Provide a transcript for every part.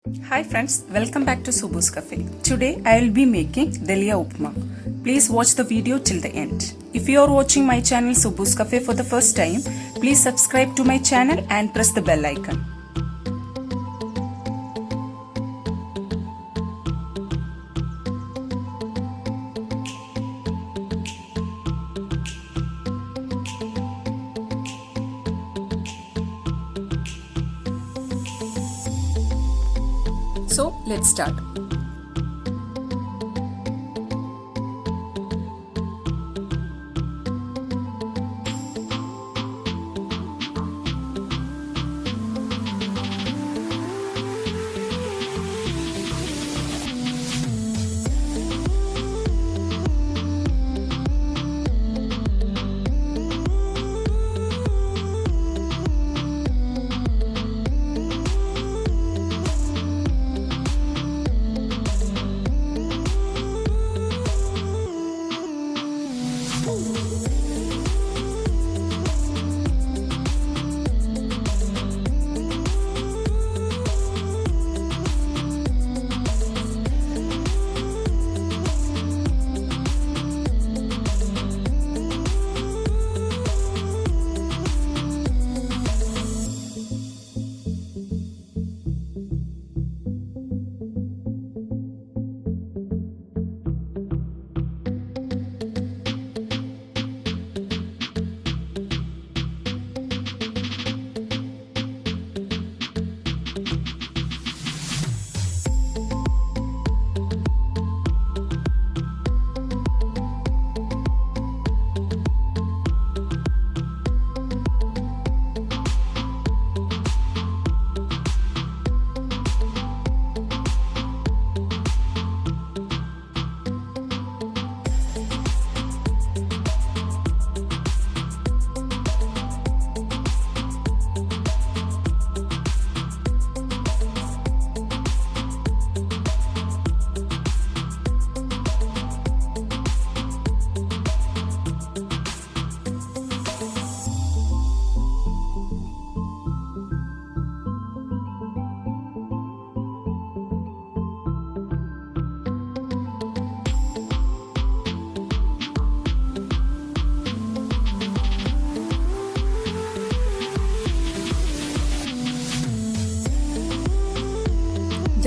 Hi friends, welcome back to Suboos Cafe. Today I will be making Dalia Upma. Please watch the video till the end. If you are watching my channel Suboos Cafe for the first time, please subscribe to my channel and press the bell icon. So let's start.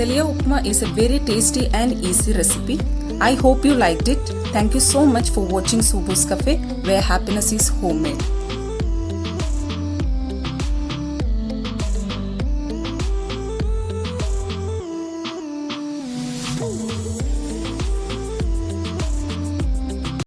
Dalia Upma is a very tasty and easy recipe. I hope you liked it. Thank you so much for watching Suboos Cafe, where happiness is homemade.